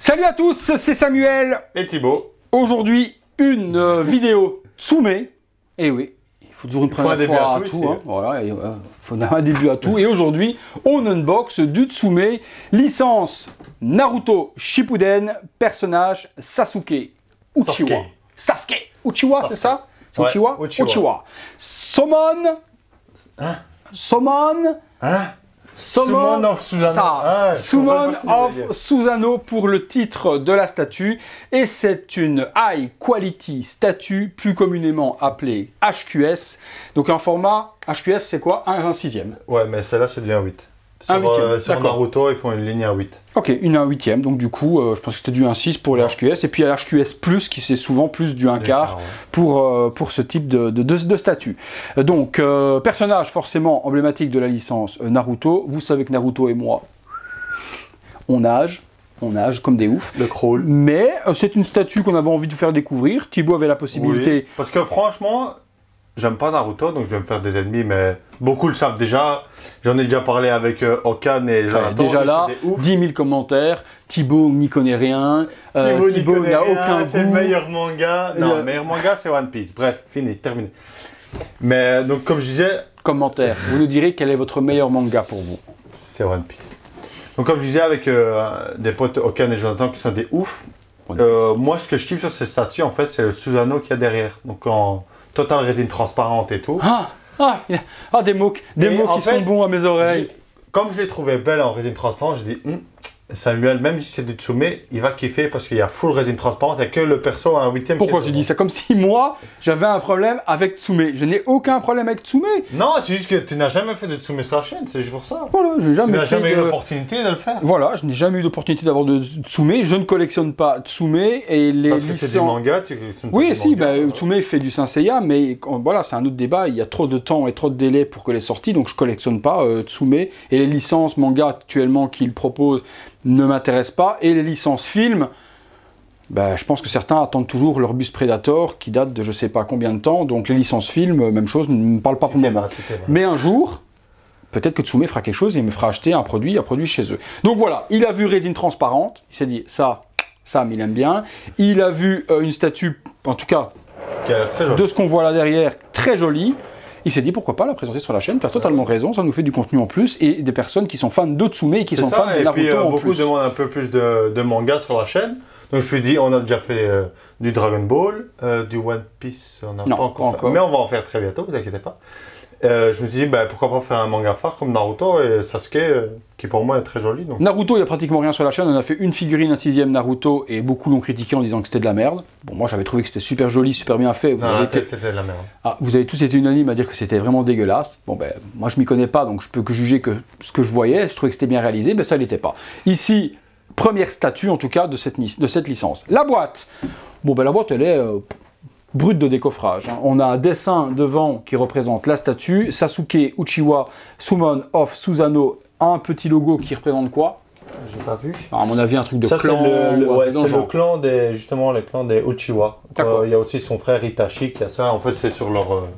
Salut à tous, c'est Samuel et Thibaut. Aujourd'hui, une vidéo Tsume. Et oui, il faut toujours une première fois à tout. Hein. Voilà, il faut un début à tout. Et aujourd'hui, on unbox du Tsume, licence Naruto Shippuden, personnage Sasuke Uchiwa. Sasuke Uchiwa, c'est ça? Ouais, Uchiwa. Uchiwa. Summon. Hein? Summon. Hein? Summon of Susanoo. Summon of Susanoo pour le titre de la statue. Et c'est une High Quality statue, plus communément appelée HQS. Donc un format HQS, c'est quoi? Un sixième. Ouais, mais celle-là, c'est du 1/8. Sur Naruto, ils font une ligne 1/8. Ok, une 1/8e. Donc du coup, je pense que c'était du 1/6 pour les HQS. Et puis HQS Plus, qui c'est souvent plus du 1/4 pour ce type de statut. Donc, personnage forcément emblématique de la licence Naruto. Vous savez que Naruto et moi, on nage comme des oufs. Le crawl. Mais c'est une statue qu'on avait envie de vous faire découvrir. Thibaut avait la possibilité. Oui, parce que franchement, j'aime pas Naruto, donc je vais me faire des ennemis, mais beaucoup le savent déjà. J'en ai déjà parlé avec Okan et Jonathan. Déjà là, 10 000 commentaires. Thibaut n'y connaît rien. Thibaut n'a aucun goût. C'est le meilleur manga. Non, le meilleur manga, c'est One Piece. Bref, fini, terminé. Mais donc, comme je disais. Commentaire. Vous nous direz quel est votre meilleur manga pour vous? C'est One Piece. Donc, comme je disais avec des potes Okan et Jonathan qui sont des oufs, moi, ce que je kiffe sur ces statues, en fait, c'est le Susanoo qu'il y a derrière. Donc, en totale résine transparente et tout. Des mots qui sont bons à mes oreilles. Comme je l'ai trouvé belle en résine transparente, je dis Samuel, même si c'est du Tsume, il va kiffer parce qu'il y a full résine transparente et que le perso a un 8ème. Pourquoi tu dis ça? Comme si moi, j'avais un problème avec Tsume. Je n'ai aucun problème avec Tsume. Non, c'est juste que tu n'as jamais fait de Tsume sur la chaîne, c'est juste pour ça. Voilà, j'ai jamais tu n'as jamais eu l'opportunité de le faire. Voilà, je n'ai jamais eu l'opportunité d'avoir de Tsume. Je ne collectionne pas Tsume et les parce que c'est du manga, tu collectionnes pas du si, manga, Tsume fait du Saint Seiya, mais voilà, c'est un autre débat. Il y a trop de temps et trop de délais pour que les sorties, donc je collectionne pas Tsume. Et les licences manga actuellement qu'il propose ne m'intéressent pas. Et les licences films, je pense que certains attendent toujours leur bus Predator qui date de je sais pas combien de temps. Donc les licences films, même chose, ne me parlent pas pour le moment. Mais un jour, peut-être que Tsume fera quelque chose et il me fera acheter un produit chez eux. Donc voilà, il a vu résine transparente, il s'est dit ça, il aime bien. Il a vu une statue, en tout cas, de ce qu'on voit là derrière, très jolie. Il s'est dit pourquoi pas la présenter sur la chaîne, tu as totalement raison, ça nous fait du contenu en plus et des personnes qui sont fans de Tsume et qui sont fans de Naruto et puis, en beaucoup demandent un peu plus de manga sur la chaîne. Donc je me suis dit, on a déjà fait du Dragon Ball, du One Piece, on n'a pas encore fait. Mais on va en faire très bientôt, vous inquiétez pas. Je me suis dit, pourquoi pas faire un manga phare comme Naruto et Sasuke, qui pour moi est très joli. Donc. Naruto, il n'y a pratiquement rien sur la chaîne. On a fait une figurine, un 6ème Naruto, et beaucoup l'ont critiqué en disant que c'était de la merde. Bon, moi j'avais trouvé que c'était super joli, super bien fait. C'était de la merde. Vous avez tous été unanimes à dire que c'était vraiment dégueulasse. Bon, moi je m'y connais pas, donc je peux que juger que ce que je voyais. Je trouvais que c'était bien réalisé, mais ça l'était pas. Ici, première statue en tout cas de cette licence. La boîte. Bon, la boîte, elle est brute de décoffrage. On a un dessin devant qui représente la statue, Sasuke Uchiwa Summon of Susanoo, un petit logo qui représente quoi? J'ai pas vu. À mon avis, un truc de clan. C'est le clan des, justement, les clans des Uchiwa. Il y a aussi son frère Itachi qui a ça. En fait, c'est sur leur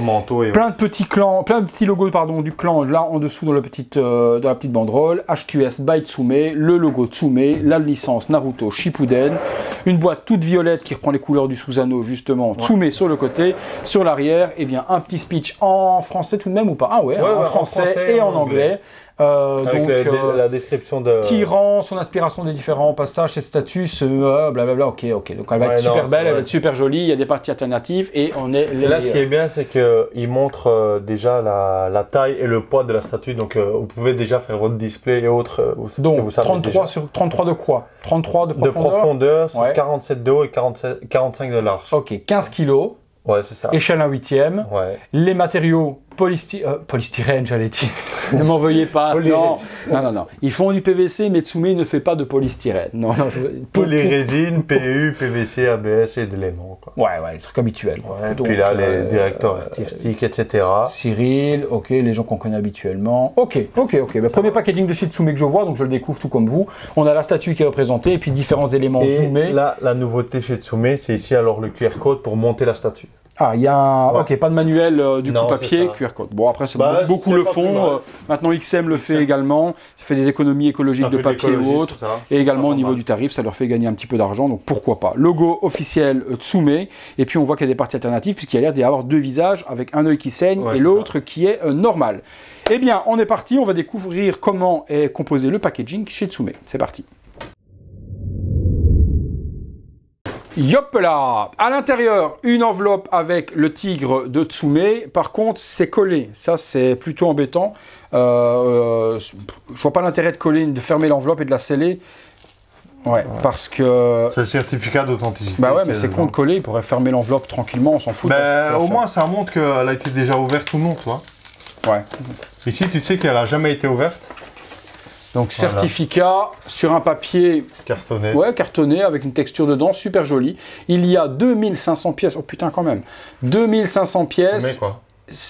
manteau. Et plein de petits clans, plein de petits logos du clan là en dessous dans la petite banderole. HQS by Tsume, le logo Tsume, la licence Naruto Shippuden, une boîte toute violette qui reprend les couleurs du Susanoo justement. Tsume sur le côté, sur l'arrière, et bien un petit speech en français tout de même ou pas? En français et en anglais. Avec donc, la description de... Tirant son inspiration des différents passages, cette statue, blablabla, ok. Donc elle va être super belle, elle va être super jolie, il y a des parties alternatives et on est... Là, ce qui est bien, c'est qu'il montre déjà la taille et le poids de la statue, donc vous pouvez déjà faire votre display et autres. Donc vous 33 de quoi? 33 de profondeur? De profondeur, sur 47 de haut et 45 de large. Ok, 15 kilos. Ouais, c'est ça. Échelle 1/8e. Ouais. Les matériaux polystyrène, j'allais dire. Ne m'en veuillez pas. Non. Ils font du PVC, mais Tsume ne fait pas de polystyrène. Polyrésine, PU, PVC, ABS et d'éléments. Ouais, les trucs habituels. Ouais, donc, puis là, les directeurs artistiques, etc. Cyril, les gens qu'on connaît habituellement. Ok. Premier packaging de chez Tsume que je vois, donc je le découvre tout comme vous. On a la statue qui est représentée et puis différents éléments zoomés. Là, la nouveauté chez Tsume, c'est ici alors le QR code pour monter la statue. Ah, il y a un... Ok, pas de manuel du coup papier, QR code. Bon, après, beaucoup le font. Maintenant, XM le fait également. Ça fait des économies écologiques de papier ou autre. Et également, au niveau du tarif, ça leur fait gagner un petit peu d'argent. Donc, pourquoi pas. Logo officiel Tsume. Et puis, on voit qu'il y a des parties alternatives, puisqu'il y a l'air d'y avoir deux visages, avec un œil qui saigne et l'autre qui est normal. Eh bien, on est parti. On va découvrir comment est composé le packaging chez Tsume. C'est parti. Yop là! À l'intérieur, une enveloppe avec le tigre de Tsume. Par contre, c'est collé. Ça, c'est plutôt embêtant. Je vois pas l'intérêt de coller, de fermer l'enveloppe et de la sceller. Ouais, parce que... C'est le certificat d'authenticité. Bah ouais, mais c'est con de coller. Il pourrait fermer l'enveloppe tranquillement, on s'en fout. Bah, au moins, ça montre qu'elle a été déjà ouverte ou non, toi. Ouais. Ici, tu sais qu'elle a jamais été ouverte. Donc certificat sur un papier cartonné. Ouais, cartonné avec une texture dedans, super jolie. Il y a 2500 pièces. Oh putain quand même. 2500 pièces. Mais quoi.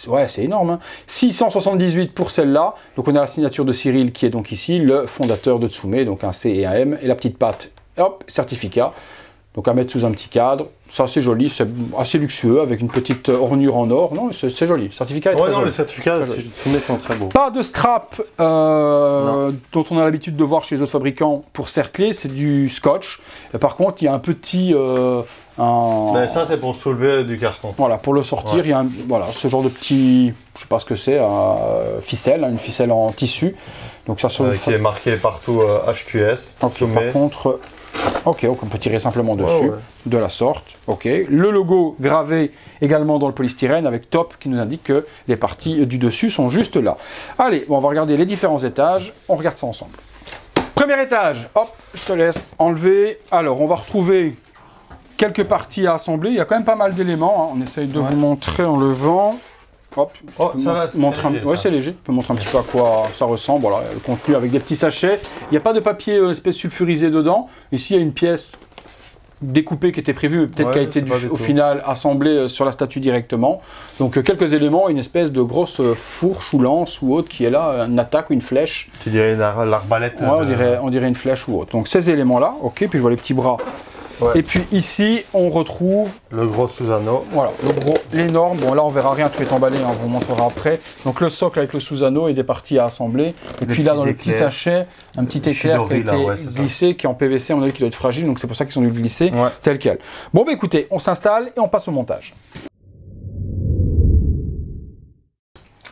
Ouais, c'est énorme. Hein. 678 pour celle-là. Donc on a la signature de Cyril qui est donc ici le fondateur de Tsume, donc un C et un M et la petite patte. Hop, certificat. Donc à mettre sous un petit cadre. Ça c'est joli, c'est assez luxueux avec une petite ornure en or. Non, c'est joli. Certificat est très joli. Les certificats Tsume sont très beaux. Pas de strap dont on a l'habitude de voir chez les autres fabricants pour cercler, c'est du scotch. Et par contre, il y a un petit... Mais ça c'est pour soulever du carton. Voilà, pour le sortir, il y a voilà, ce genre de petit... Je sais pas ce que c'est, ficelle, une ficelle en tissu. Donc ça qui est marqué partout HQS. Okay, par contre... Ok, on peut tirer simplement dessus, de la sorte. Ok, le logo gravé également dans le polystyrène avec top qui nous indique que les parties du dessus sont juste là. Allez, bon, on va regarder les différents étages. On regarde ça ensemble. Premier étage, hop, je te laisse enlever. Alors, on va retrouver quelques parties à assembler. Il y a quand même pas mal d'éléments. Hein. On essaye de vous montrer en levant. Hop, c'est léger. Je peux montrer un petit peu à quoi ça ressemble. Voilà, le contenu avec des petits sachets. Il n'y a pas de papier espèce sulfurisé dedans. Ici, il y a une pièce découpée qui était prévue, mais peut-être qui a été au final assemblée sur la statue directement. Donc quelques éléments, une espèce de grosse fourche ou lance ou autre qui est là, une attaque ou une flèche. Tu dirais l'arbalète. Ouais, on dirait une flèche ou autre. Donc ces éléments-là, ok, puis je vois les petits bras. Ouais. Et puis ici, on retrouve le gros Susano. Voilà, l'énorme. Bon, là, on verra rien, tout est emballé, hein, on vous montrera après. Donc le socle avec le Susano et des parties à assembler. Et puis là, dans le petit sachet, un petit éclair qui a été glissé, qui est en PVC, on a vu qu'il doit être fragile, donc c'est pour ça qu'ils ont dû le glisser tel quel. Bon, bah écoutez, on s'installe et on passe au montage.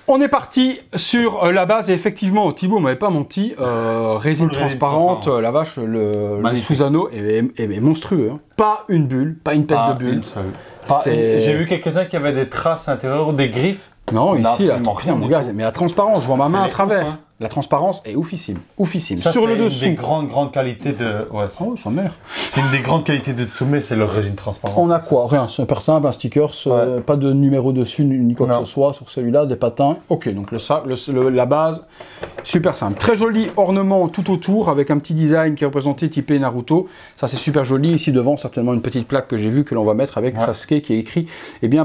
On est parti sur la base et effectivement, Thibaut m'avait pas menti, résine transparente, la vache, le Susano est monstrueux. Hein. Pas une bulle, pas une pète de bulle. J'ai vu quelques-uns qui avaient des traces à l'intérieur, des griffes. Non, ici, attends, rien mon gars, mais la transparence, je vois ma main à travers. Ouf, hein. La transparence est oufissime, oufissime. Ça, sur le dessous. C'est une des grandes qualités de... Ouais, oh, sa mère. C'est une des grandes qualités de Tsume, c'est leur résine transparente. On a quoi? Rien, c'est super simple, un sticker, pas de numéro dessus, ni quoi que ce soit sur celui-là, des patins. Ok, donc la base, super simple. Très joli ornement tout autour, avec un petit design qui est représenté typé Naruto. Ça, c'est super joli. Ici devant, certainement une petite plaque que j'ai vue, que l'on va mettre avec Sasuke qui est écrit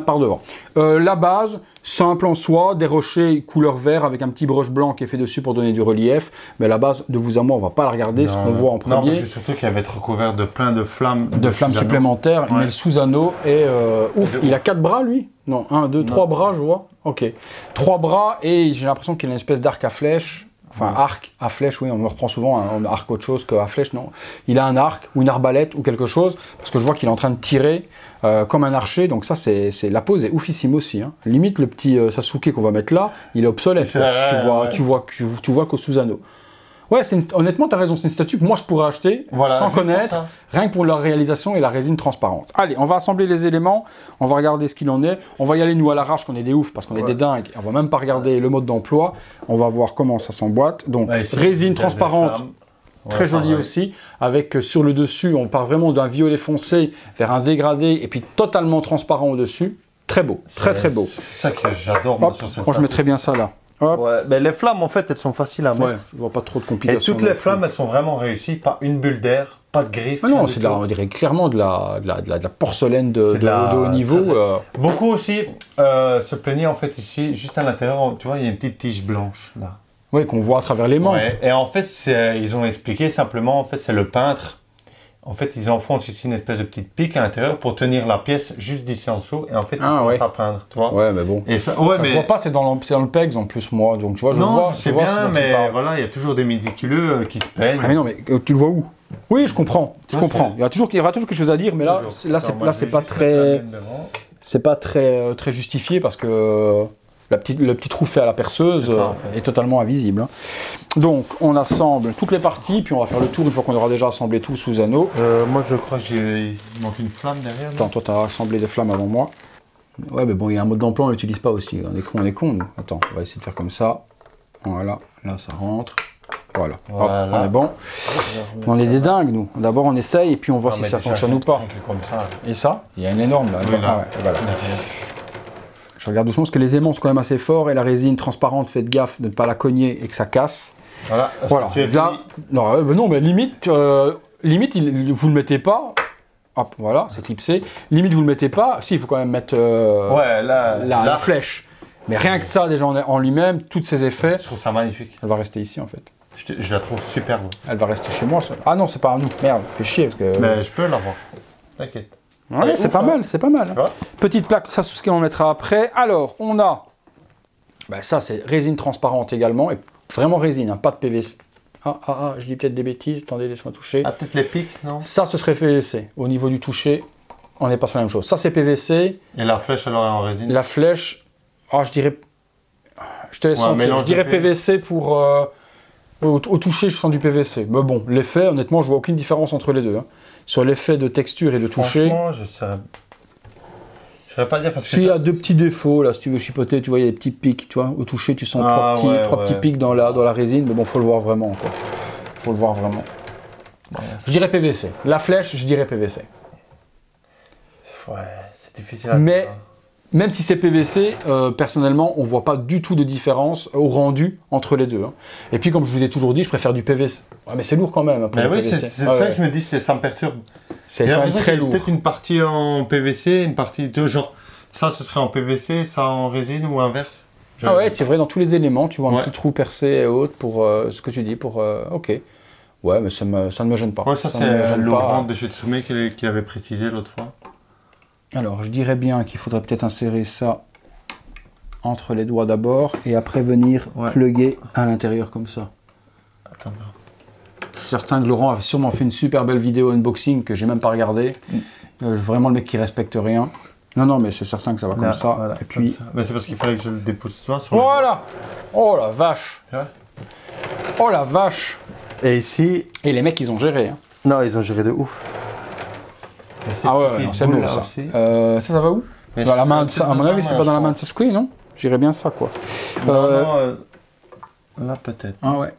par devant. La base, simple en soi, des rochers couleur vert avec un petit broche blanc qui est fait dessus pour donner du relief, mais la base de vous à moi on va pas la regarder, ce qu'on voit en premier. Non, parce que surtout qu'il va être recouvert de plein de flammes. De flammes supplémentaires, mais le Susano est ouf, il a 4 bras lui? Non, 1, 2, 3 bras je vois. Ok, 3 bras et j'ai l'impression qu'il a une espèce d'arc à flèche. Enfin, arc à flèche, oui, on me reprend souvent un arc autre chose qu'à flèche, non. Il a un arc ou une arbalète ou quelque chose, parce que je vois qu'il est en train de tirer comme un archer, donc ça, la pose est oufissime aussi. Hein. Limite, le petit Sasuke qu'on va mettre là, il est obsolète. Tu vois qu'au Susano. Ouais, honnêtement, tu as raison, c'est une statue que moi je pourrais acheter sans connaître, rien que pour leur réalisation et la résine transparente. Allez, on va assembler les éléments, on va regarder ce qu'il en est. On va y aller nous à l'arrache, qu'on est des oufs, parce qu'on est des dingues. On va même pas regarder le mode d'emploi, on va voir comment ça s'emboîte. Donc, résine transparente, très jolie aussi, avec sur le dessus, on part vraiment d'un violet foncé vers un dégradé et puis totalement transparent au-dessus. Très beau, très beau. C'est ça que j'adore sur cette moi je mettrais bien ça là. Ouais, mais les flammes en fait elles sont faciles à mettre. Ouais, je vois pas trop de complications. Et toutes les flammes elles sont vraiment réussies, pas une bulle d'air, pas de griffes. Non, c'est on dirait clairement de la porcelaine de haut niveau. Beaucoup aussi se plaignaient en fait ici, juste à l'intérieur, tu vois, il y a une petite tige blanche là. Oui, qu'on voit à travers les mains. Ouais, et en fait ils ont expliqué simplement, en fait c'est le peintre En fait, ils enfoncent ici une espèce de petite pique à l'intérieur pour tenir la pièce juste d'ici en dessous. Et en fait, ils commencent à peindre, tu vois. Ouais, mais bon. Et ça, ça se voit pas, c'est dans le PEGS en plus, moi. Donc, tu vois, je vois. C'est bien, mais voilà, il y a toujours des médiculeux qui se peignent. Ah, mais non, mais tu le vois où? Oui, je comprends. Il y aura toujours quelque chose à dire, mais là, c'est pas très... C'est pas très justifié parce que... Le petit trou fait à la perceuse est totalement invisible. Hein. Donc, on assemble toutes les parties, puis on va faire le tour une fois qu'on aura déjà assemblé tout sous anneau. Moi, je crois qu'il manque une flamme derrière. Attends, toi, tu as assemblé des flammes avant moi. Ouais, mais bon, il y a un mode d'emploi, on ne l'utilise pas aussi. On est con, nous. Attends, on va essayer de faire comme ça. Voilà, là, ça rentre. Voilà. Hop, on est bon. On est des dingues, nous. D'abord, on essaye, et puis on voit si ça fonctionne ou pas. Et ça, il y a une énorme, là. Oui, là. Voilà. Je regarde doucement parce que les aimants sont quand même assez forts et la résine transparente, faites gaffe de ne pas la cogner et que ça casse. Voilà. Là, non, mais limite, vous ne le mettez pas. Hop, voilà, c'est clipsé. Limite, vous ne le mettez pas. Si, il faut quand même mettre la flèche. Mais rien que ça, déjà en lui-même, tous ces effets. Je trouve ça magnifique. Elle va rester ici en fait. Je la trouve superbe. Elle va rester chez moi. Ça. Ah non, c'est pas à nous. Merde, fais chier parce que. Mais je peux l'avoir. T'inquiète. Ouais, c'est pas mal, c'est pas mal. Petite plaque, ça, c'est ce qu'on mettra après. Alors, on a, ça c'est résine transparente également, et vraiment résine, hein, pas de PVC. Je dis peut-être des bêtises, attendez, laissez-moi toucher. Ah, peut-être les pics, non? Ça, ce serait PVC. Au niveau du toucher, on n'est pas sur la même chose. Ça, c'est PVC. Et la flèche, alors, est en résine? La flèche, je dirais, je te laisse sentir, je dirais PVC pour, au toucher, je sens du PVC. Mais bon, l'effet, honnêtement, je vois aucune différence entre les deux. Hein. Sur l'effet de texture et de toucher. Franchement, je saurais pas dire parce que. Il y a deux petits défauts là, si tu veux chipoter, tu vois, il y a des petits pics, tu vois, au toucher, tu sens trois petits pics dans la résine, mais bon, faut le voir vraiment, quoi. Faut le voir vraiment. Je dirais PVC. La flèche, je dirais PVC. Ouais, c'est difficile à dire. Même si c'est PVC, personnellement, on ne voit pas du tout de différence au rendu entre les deux. Hein. Et puis, comme je vous ai toujours dit, je préfère du PVC. Ouais, mais c'est lourd quand même. Mais oui, c'est ça que je me dis, ça me perturbe. C'est quand même très lourd. Peut-être une partie en PVC, une partie de genre, ça ce serait en PVC, ça en résine ou inverse. Ah ouais, c'est vrai, dans tous les éléments, tu vois un petit trou percé et autres pour ce que tu dis, pour... ok. Ouais, mais ça ne me gêne pas. Ouais, ça c'est Laurent de chez Tsume qui avait précisé l'autre fois. Alors, je dirais bien qu'il faudrait peut-être insérer ça entre les doigts d'abord et après venir plugger à l'intérieur comme ça. Attends. Certain que Laurent a sûrement fait une super belle vidéo unboxing que j'ai même pas regardé. Vraiment le mec qui respecte rien. Non, mais c'est certain que ça va comme ça. Voilà, et puis... ça. Mais c'est parce qu'il fallait que je le dépose toi sur voilà. Oh la vache. Oh la vache. Et ici... Et les mecs, ils ont géré. Hein. Non, ils ont géré de ouf. Ah ouais, c'est beau ça. Ça va où? Dans la main à mon avis, c'est pas dans la main de Sasuke, non? J'irais bien ça, quoi. Non, là peut-être. Ah ouais.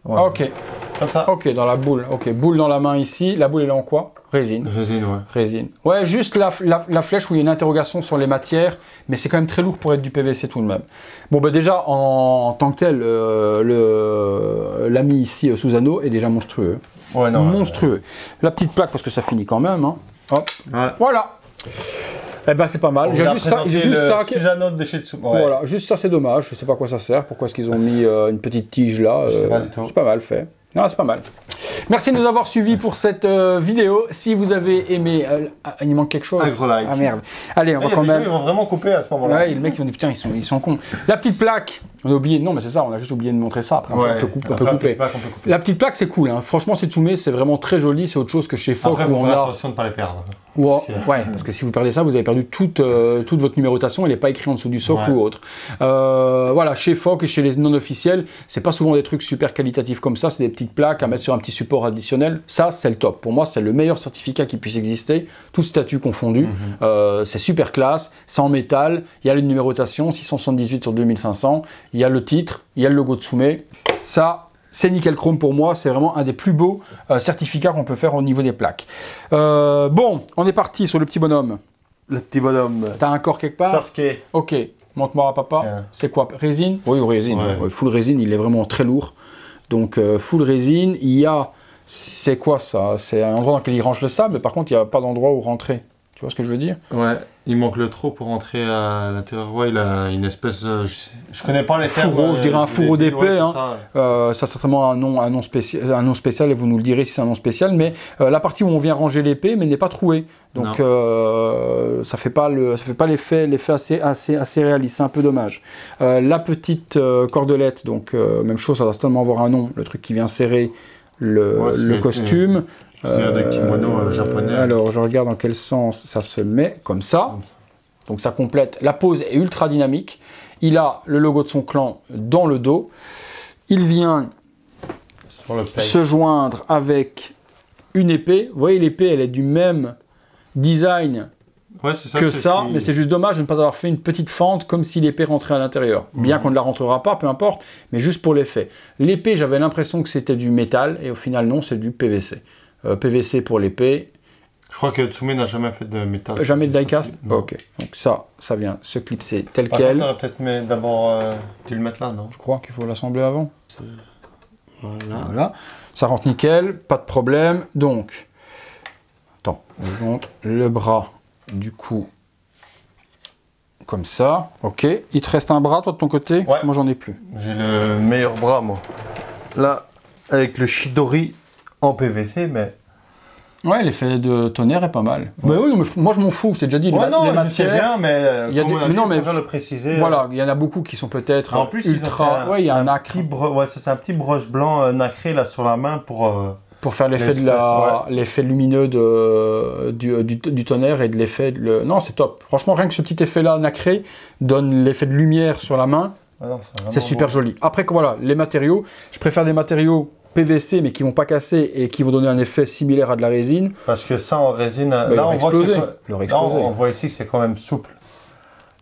Ok. Comme ça. Ok, dans la boule. Ok, boule dans la main ici. La boule, elle est en quoi? Résine. Résine, ouais. Résine. Ouais, juste la flèche où il y a une interrogation sur les matières, mais c'est quand même très lourd pour être du PVC tout de même. Bon, bah déjà, en tant que tel, l'ami ici, Susano, est déjà monstrueux. Ouais, non. Monstrueux. La petite plaque, parce que ça finit quand même. Hein. Hop. Voilà. Eh ben c'est pas mal. J'ai juste ça. Susano de chez Tsume. Ouais. Voilà, juste ça, c'est dommage. Je sais pas à quoi ça sert. Pourquoi est-ce qu'ils ont mis une petite tige là? Je sais pas du tout. C'est pas mal fait. Non, c'est pas mal. Merci de nous avoir suivis pour cette vidéo. Si vous avez aimé... il manque quelque chose. Un gros like. Ah merde. Allez, on va quand même... Ils vont vraiment couper à ce moment-là. Ouais, les mecs ils vont dire putain, ils sont cons. La petite plaque. On a oublié... Non, mais c'est ça, on a juste oublié de montrer ça. Après, on peut couper. La petite plaque, c'est cool. Hein. Franchement, c'est Tsume, c'est vraiment très joli. C'est autre chose que chez Fock. Après, vous faites attention de ne pas les perdre. Ouais, parce que si vous perdez ça, vous avez perdu toute votre numérotation. Elle n'est pas écrite en dessous du socle ou autre. Voilà, chez Fock et chez les non officiels, c'est pas souvent des trucs super qualitatifs comme ça. C'est des petites plaques à mettre sur un petit support additionnel. Ça, c'est le top. Pour moi, c'est le meilleur certificat qui puisse exister, tout statut confondu. C'est super classe. C'est en métal. Il y a une numérotation 678 sur 2500. Il y a le titre. Il y a le logo de Tsume. Ça, c'est nickel chrome pour moi, c'est vraiment un des plus beaux certificats qu'on peut faire au niveau des plaques. Bon, on est parti sur le petit bonhomme. Le petit bonhomme. T'as un corps quelque part? Sasuke. Ok, montre-moi à papa. C'est quoi? Résine? Oui, résine. Ouais. Full résine, il est vraiment très lourd. Donc, full résine. Il y a... C'est quoi ça? C'est un endroit dans lequel il range le sable. Par contre, il n'y a pas d'endroit où rentrer. Tu vois ce que je veux dire? Ouais, il manque le trot pour rentrer à l'intérieur. Ouais, il a une espèce de... Je connais pas les termes. Fourreau, je dirais un fourreau d'épée. Ouais, hein. Ça a certainement un nom spécial et vous nous le direz si c'est un nom spécial. Mais la partie où on vient ranger l'épée, mais n'est pas trouée. Donc ça fait pas l'effet assez réaliste. C'est un peu dommage. La petite cordelette, donc même chose, ça doit certainement avoir un nom. Le truc qui vient serrer le costume. De kimono japonais. Alors, je regarde dans quel sens ça se met, comme ça. Donc, ça complète. La pose est ultra dynamique. Il a le logo de son clan dans le dos. Il vient se joindre avec une épée. Vous voyez, l'épée, elle est du même design que ça, mais c'est juste dommage de ne pas avoir fait une petite fente comme si l'épée rentrait à l'intérieur. Bien qu'on ne la rentrera pas, peu importe, mais juste pour l'effet. L'épée, j'avais l'impression que c'était du métal, et au final, non, c'est du PVC. PVC pour l'épée. Je crois que Tsume n'a jamais fait de métal. Jamais de die-cast. Ok. Donc ça vient se clipser tel quel. Tu aurais peut-être d'abord dû le mettre là, non? Je crois qu'il faut l'assembler avant. Voilà. Ça rentre nickel, pas de problème. Donc, attends, le bras, du coup, comme ça. Ok. Il te reste un bras, toi, de ton côté? Ouais. Moi, j'en ai plus. J'ai le meilleur bras, moi. Là, avec le Chidori en PVC, mais... Ouais, l'effet de tonnerre est pas mal. Ouais. Mais oui, mais moi je m'en fous, je t'ai déjà dit. Ouais, non, je sais bien, mais le préciser. Voilà, il y en a beaucoup qui sont peut-être en plus, ultra... Ouais, il y a un nacre. C'est un petit broche blanc nacré là sur la main pour faire l'effet l'effet lumineux du tonnerre et de l'effet... Non, c'est top. Franchement, rien que ce petit effet-là nacré donne l'effet de lumière sur la main. C'est super joli. Après, voilà, les matériaux, je préfère des matériaux PVC mais qui vont pas casser et qui vont donner un effet similaire à de la résine. Parce que ça en résine, là on voit ici que c'est quand même souple.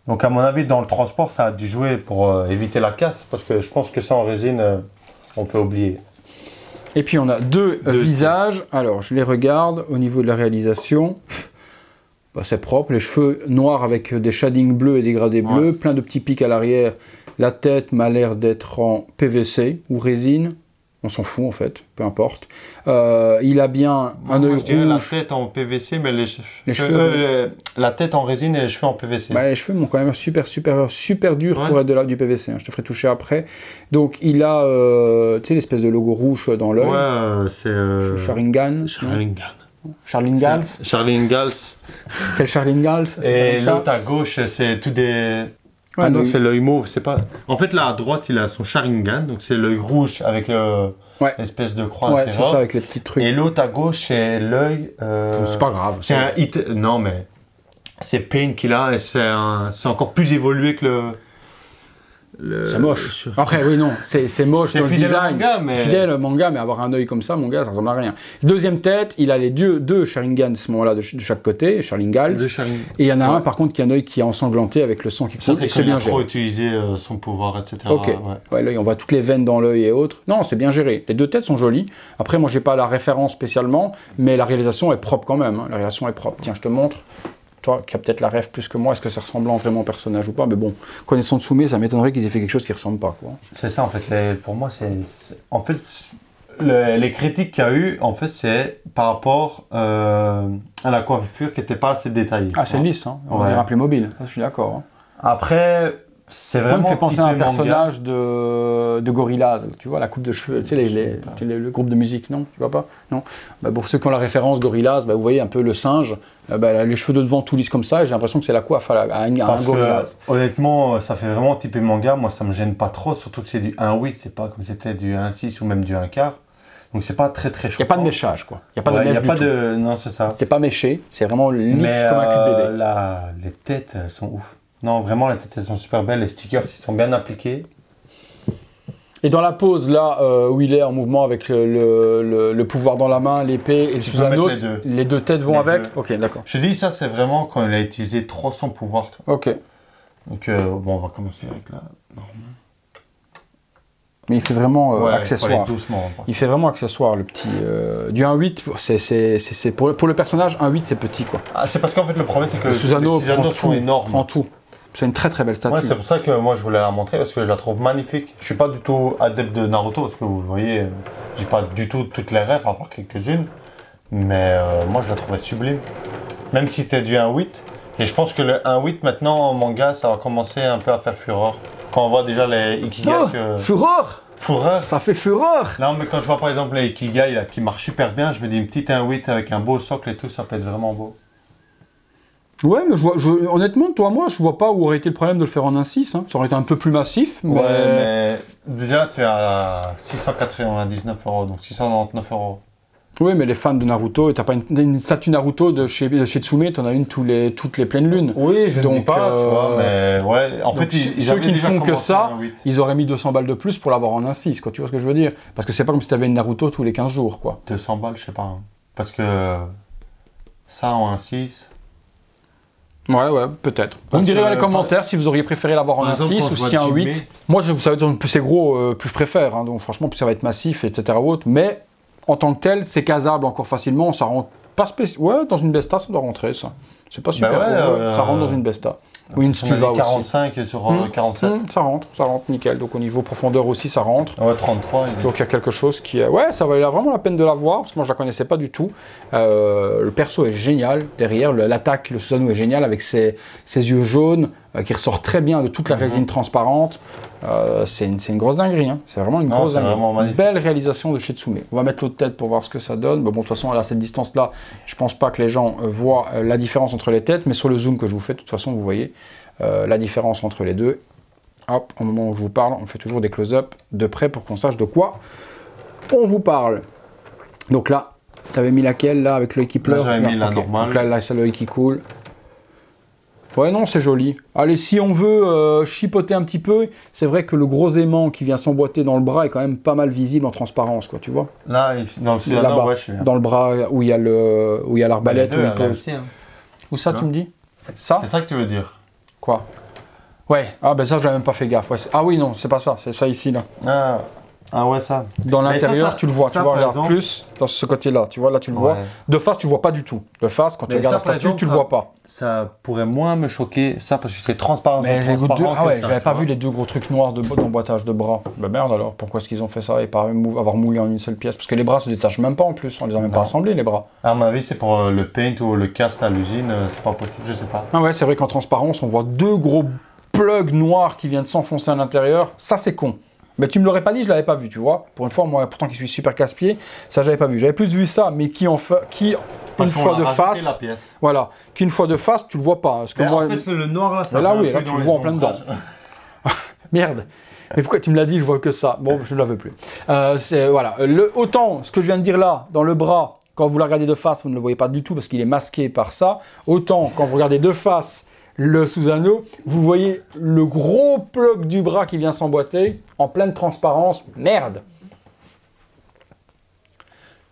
Donc à mon avis dans le transport ça a dû jouer pour éviter la casse parce que je pense que ça en résine on peut oublier. Et puis on a deux visages. Alors je les regarde au niveau de la réalisation. Bah, c'est propre, les cheveux noirs avec des shadings bleus et des gradés bleus, plein de petits pics à l'arrière. La tête m'a l'air d'être en PVC ou résine. On s'en fout en fait, peu importe. Il a bien un œil rouge. La tête en PVC, mais les cheveux la tête en résine et les cheveux en PVC. Bah, les cheveux m'ont quand même super dur pour être du PVC. Hein. Je te ferai toucher après. Donc il a, tu sais, l'espèce de logo rouge dans l'œil. Ouais, c'est Sharingan. Charlingals. C'est le Charlingals. Et l'autre à gauche, c'est tout des... Ah non, c'est l'œil mauve, c'est pas... En fait, là, à droite, il a son Sharingan, donc c'est l'œil rouge avec l'espèce de croix à l'intérieur. C'est ça, avec les petits trucs. Et l'autre à gauche, c'est l'œil... C'est pas grave. C'est un hit... Non, mais... C'est Pain qu'il a, et c'est encore plus évolué que le... C'est moche. Après, oui, non, c'est moche dans le design. C'est fidèle au manga, mais avoir un œil comme ça, mon gars, ça ressemble à rien. Deuxième tête, il a les deux Sharingan à ce moment-là de chaque côté, Sharingals. Et il y en a un, par contre, qui a un œil qui est ensanglanté avec le sang qui coule. C'est bien géré. Il a trop utilisé son pouvoir, etc. Ok. Ouais, l'œil, on voit toutes les veines dans l'œil et autres. Non, c'est bien géré. Les deux têtes sont jolies. Après, moi, j'ai pas la référence spécialement, mais la réalisation est propre quand même. Hein. La réalisation est propre. Tiens, je te montre. Toi, qui a peut-être la rêve plus que moi, est-ce que c'est ressemblant vraiment au personnage ou pas? Mais bon, connaissant Tsume, ça m'étonnerait qu'ils aient fait quelque chose qui ressemble pas, quoi. C'est ça, en fait. Pour moi, en fait, les critiques qu'il y a eu, en fait, c'est par rapport à la coiffure qui n'était pas assez détaillée. Ah, c'est lisse, hein. On va dire un Playmobil. Ça, je suis d'accord. Hein. Après, c'est vraiment... Ça me fait penser à un personnage de Gorillaz, tu vois, la coupe de cheveux, tu sais, le groupe de musique, non? Tu vois pas? Non. Bah, pour ceux qui ont la référence Gorillaz, bah, vous voyez un peu le singe, les cheveux de devant tout lisses comme ça, et j'ai l'impression que c'est la coiffe à un Gorillaz. Honnêtement, ça fait vraiment typé manga, moi ça me gêne pas trop, surtout que c'est du 1.8, c'est pas comme c'était du 1.6 ou même du 1/4. Donc c'est pas très choquant. Il n'y a pas de méchage, quoi. Il n'y a pas de mèche du tout. Non, c'est ça. C'est pas méché, c'est vraiment lisse comme un cul de bébé. Les têtes, elles sont ouf. Non, vraiment, les têtes, elles sont super belles. Les stickers, ils sont bien appliqués. Et dans la pose, là, où il est en mouvement avec le pouvoir dans la main, l'épée et le Susanos, les deux têtes vont avec. Ok, d'accord. Je dis, ça, c'est vraiment quand il a utilisé trop son pouvoir. Ok. Donc, bon, on va commencer avec la normale. Mais il fait vraiment accessoire. Doucement, il fait vraiment accessoire, le petit... du 1.8, c'est pour le personnage, 1.8, c'est petit, quoi. Ah, c'est parce qu'en fait, le problème, c'est que les Susanos sont énormes. En tout. C'est une très très belle statue. Ouais, c'est pour ça que moi je voulais la montrer parce que je la trouve magnifique. Je suis pas du tout adepte de Naruto parce que vous le voyez, j'ai pas du tout toutes les rêves à part quelques-unes. Mais moi je la trouvais sublime. Même si c'était du 1.8. Et je pense que le 1.8 maintenant en manga, ça va commencer un peu à faire fureur. Quand on voit déjà les Ikigai. Fureur! Fureur! Ça fait fureur! Non, mais quand je vois par exemple les Ikigai là, qui marchent super bien, je me dis une petite 1.8 avec un beau socle et tout, ça peut être vraiment beau. Ouais, mais honnêtement, toi, moi, je vois pas où aurait été le problème de le faire en 1.6. Hein. Ça aurait été un peu plus massif. Mais... Ouais, mais déjà, tu es à 699 €, donc 699 €. Oui, mais les fans de Naruto, t'as pas une statue Naruto de chez Tsume, t'en as une toutes les pleines lunes. Oui, je ne dis pas, tu vois, mais ouais, en fait, ceux qui ne font que ça, ils auraient mis 200 balles de plus pour l'avoir en 1.6, quoi, tu vois ce que je veux dire? Parce que c'est pas comme si t'avais une Naruto tous les 15 jours, quoi. 200 balles, je sais pas, hein. Parce que ça en 1.6... Ouais, peut-être. Vous me direz dans les commentaires si vous auriez préféré l'avoir en 1.6 ou si en 8. Moi, vous savez, plus c'est gros, plus je préfère, hein, donc franchement, plus ça va être massif, etc. Mais... En tant que tel, c'est casable encore facilement, ça rentre pas spécial. Ouais, dans une Besta, ça doit rentrer, ça. C'est pas super gros, ça rentre dans une Besta. Ou une Stuva aussi. 45 et sur 47. Ça rentre nickel. Donc au niveau profondeur aussi, ça rentre. Ouais, 33. Donc il y a quelque chose qui est... Ouais, ça valait vraiment la peine de la voir, parce que moi je la connaissais pas du tout. Le perso est génial, derrière, l'attaque, le Susanoo est génial, avec ses yeux jaunes, qui ressort très bien de toute la résine transparente. C'est une grosse dinguerie, hein. C'est vraiment une grosse dinguerie. Une belle réalisation de chez Tsume. On va mettre l'autre tête pour voir ce que ça donne. Mais bon, de toute façon, à cette distance-là, je pense pas que les gens voient la différence entre les têtes, mais sur le zoom que je vous fais, de toute façon, vous voyez la différence entre les deux. Hop, au moment où je vous parle, on fait toujours des close-up de près pour qu'on sache de quoi on vous parle. Donc là, tu avais mis laquelle, là, avec l'œil qui pleure? J'avais mis la normale. Donc là c'est l'œil qui coule. Ouais, non, c'est joli. Allez, si on veut chipoter un petit peu, c'est vrai que le gros aimant qui vient s'emboîter dans le bras est quand même pas mal visible en transparence, quoi, tu vois. Là, dans le Susanoo, ouais, je sais bien. Dans le bras où il y a l'arbalète. Aussi, hein. Où ça, tu me dis? Ça? C'est ça que tu veux dire? Quoi? Ouais, ah ben ça, j'avais même pas fait gaffe. Ouais, ah oui, non, c'est pas ça, c'est ça ici, là. Ah ouais, ça. Dans l'intérieur, tu le vois, tu vois, regarde exemple... plus dans ce côté-là, tu vois, là tu le vois. De face, tu le vois pas du tout. De face, quand tu regardes la statue, tu le vois pas. Ça pourrait moins me choquer, ça, parce que c'est transparent. Mais ah ouais, j'avais pas vu les deux gros trucs noirs d'emboîtage de bras. Ben merde alors, pourquoi est-ce qu'ils ont fait ça et pas avoir moulé en une seule pièce? Parce que les bras se détachent même pas en plus, on les a même pas assemblés les bras. À mon avis, c'est pour le paint ou le cast à l'usine, c'est pas possible, je sais pas. Ah ouais, c'est vrai qu'en transparence, on voit deux gros plugs noirs qui viennent s'enfoncer à l'intérieur. Ça, c'est con. Mais tu me l'aurais pas dit, je l'avais pas vu, tu vois. Pour une fois, moi, pourtant qui suis super casse-pied, ça j'avais pas vu. J'avais plus vu ça, mais une fois de face, la pièce. Voilà, qu'une fois de face, tu le vois pas. Parce que moi, en fait, le noir là, ça. Là, oui, là, tu le vois en plein dedans. Merde. Mais pourquoi tu me l'as dit, je vois que ça. Bon, je ne la veux plus. Voilà. Autant ce que je viens de dire là, dans le bras, quand vous la regardez de face, vous ne le voyez pas du tout parce qu'il est masqué par ça. Autant quand vous regardez de face le Susanoo, vous voyez le gros plug du bras qui vient s'emboîter en pleine transparence. Merde.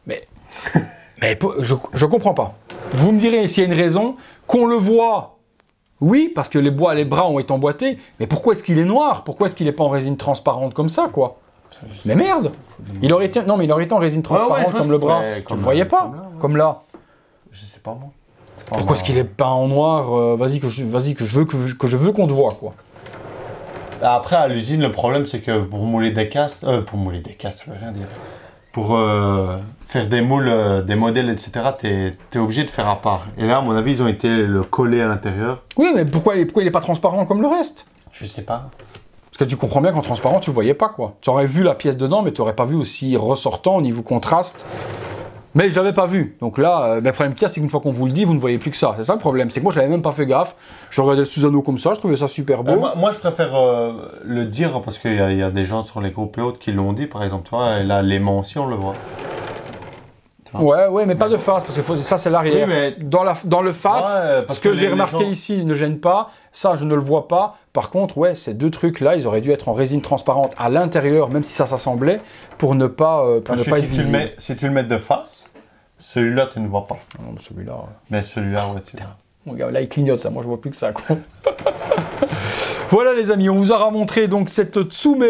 Mais je comprends pas. Vous me direz s'il y a une raison qu'on le voit. Oui, parce que les bras ont été emboîtés. Mais pourquoi est-ce qu'il est noir? Pourquoi est-ce qu'il n'est pas en résine transparente comme ça, quoi? Mais merde. Il aurait été en résine transparente comme le bras. Tu ne le voyais pas, comme là. Je sais pas moi. Pourquoi est-ce qu'il est peint en noir? Vas-y que je veux qu'on te voit, quoi. Après à l'usine le problème c'est que pour mouler des castes, ça veut rien dire. Pour faire des moules, des modèles, etc. T'es obligé de faire à part. Et là à mon avis ils ont été le coller à l'intérieur. Oui, mais pourquoi il est pas transparent comme le reste? Je sais pas. Parce que tu comprends bien qu'en transparent tu le voyais pas, quoi. Tu aurais vu la pièce dedans mais tu aurais pas vu aussi ressortant au niveau contraste. Mais je l'avais pas vu. Donc là, le problème qu'il y a, c'est qu'une fois qu'on vous le dit, vous ne voyez plus que ça. C'est ça le problème. C'est que moi, je n'avais même pas fait gaffe. Je regardais le Susanoo comme ça, je trouvais ça super beau. Moi, je préfère le dire parce qu'il y a des gens sur les groupes et autres qui l'ont dit, par exemple. Tu vois, et là, l'aimant aussi, on le voit. Ouais, mais pas de face, parce que ça, c'est l'arrière. Oui, mais... Dans le face, ce que j'ai remarqué ici ne gêne pas. Ça, je ne le vois pas. Par contre, ouais, ces deux trucs-là, ils auraient dû être en résine transparente à l'intérieur, même si ça s'assemblait, pour ne pas être visible. Si tu le mets de face, celui-là, tu ne vois pas. Non, celui-là... Mais celui-là, ouais, tu vois. Regarde, là, il clignote. Hein. Moi, je vois plus que ça, quoi. Voilà, les amis, on vous aura montré donc cette Tsume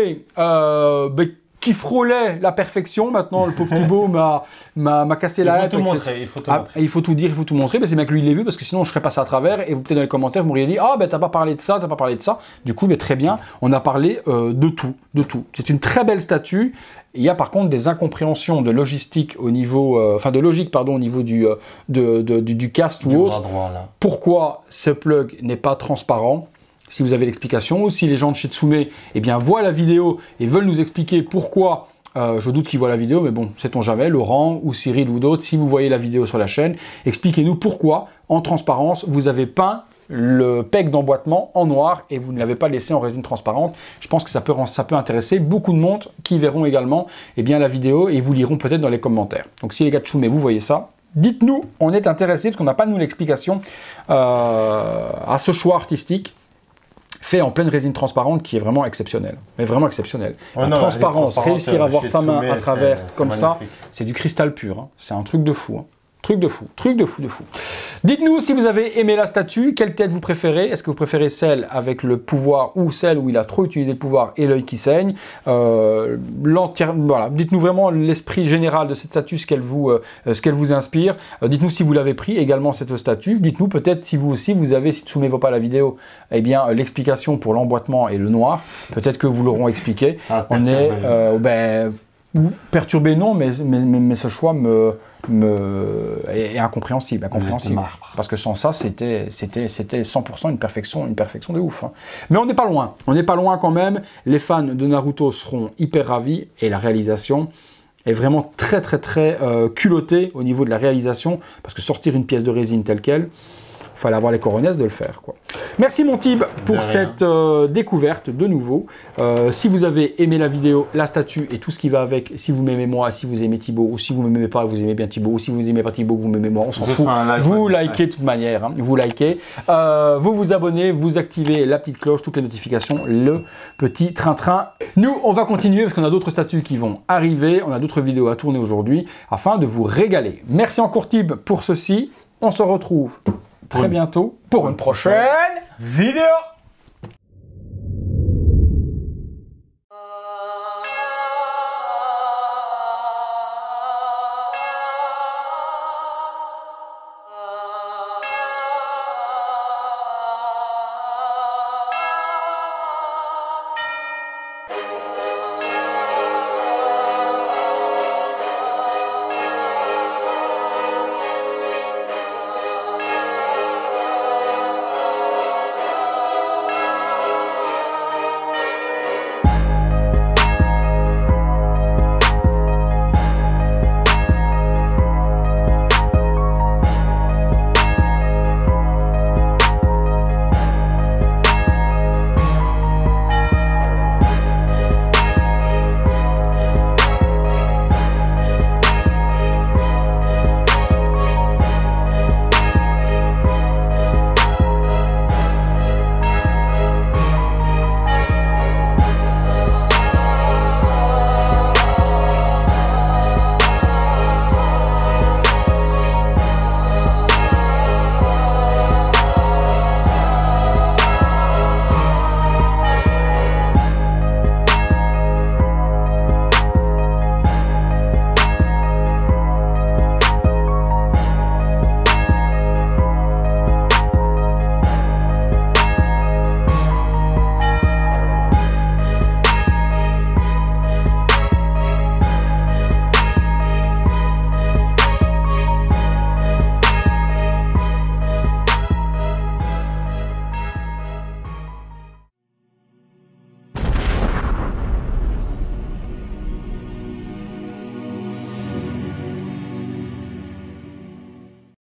qui frôlait la perfection. Maintenant, le pauvre Thibaut m'a cassé la tête. Il faut tout montrer, il faut tout montrer. Il faut tout dire, il faut tout montrer. Mais c'est bien que lui, il l'ait vu, parce que sinon, je serais passé à travers. Et vous, peut-être dans les commentaires, vous m'auriez dit, ah, ben, t'as pas parlé de ça, t'as pas parlé de ça. Du coup, mais très bien, on a parlé de tout, de tout. C'est une très belle statue. Il y a par contre des incompréhensions de logistique au niveau, de logique, pardon, au niveau du cast ou autre. Pourquoi ce plug n'est pas transparent? Si vous avez l'explication, ou si les gens de chez Tsume voient la vidéo et veulent nous expliquer pourquoi, je doute qu'ils voient la vidéo, mais bon, sait-on jamais, Laurent ou Cyril ou d'autres, si vous voyez la vidéo sur la chaîne, expliquez-nous pourquoi, en transparence, vous avez peint le peg d'emboîtement en noir et vous ne l'avez pas laissé en résine transparente. Je pense que ça peut intéresser beaucoup de monde qui verront également la vidéo et vous liront peut-être dans les commentaires. Donc si les gars de Tsume, vous voyez ça, dites-nous, on est intéressés parce qu'on n'a pas nous l'explication à ce choix artistique fait en pleine résine transparente qui est vraiment exceptionnel. Mais vraiment exceptionnel. La transparence, réussir à voir sa main à travers comme ça, c'est du cristal pur. Hein. C'est un truc de fou. Hein. Truc de fou, truc de fou, de fou. Dites-nous si vous avez aimé la statue, quelle tête vous préférez. Est-ce que vous préférez celle avec le pouvoir ou celle où il a trop utilisé le pouvoir et l'œil qui saigne. Voilà. Dites-nous vraiment l'esprit général de cette statue, ce qu'elle vous inspire. Dites-nous si vous l'avez pris également cette statue. Dites-nous peut-être si vous aussi vous avez, si Tsume ne voit pas la vidéo, l'explication pour l'emboîtement et le noir. Peut-être que vous l'auront expliqué. On est perturbé non, mais ce choix est incompréhensible, parce que sans ça c'était 100% une perfection de ouf. Hein. Mais on n'est pas loin quand même. Les fans de Naruto seront hyper ravis et la réalisation est vraiment très culottée au niveau de la réalisation, parce que sortir une pièce de résine telle quelle, il fallait avoir les coronesses de le faire, quoi. Merci mon Tib pour cette découverte de nouveau. Si vous avez aimé la vidéo, la statue et tout ce qui va avec, si vous m'aimez moi, si vous aimez Thibaut, ou si vous ne m'aimez pas, vous aimez bien Thibaut, ou si vous n'aimez pas Thibaut, vous m'aimez moi, on s'en fout. Vous likez de toute manière, hein. Vous likez, vous vous abonnez, vous activez la petite cloche, toutes les notifications, le petit train-train. Nous, on va continuer parce qu'on a d'autres statues qui vont arriver, on a d'autres vidéos à tourner aujourd'hui afin de vous régaler. Merci encore Tib pour ceci. On se retrouve très bientôt pour une prochaine vidéo.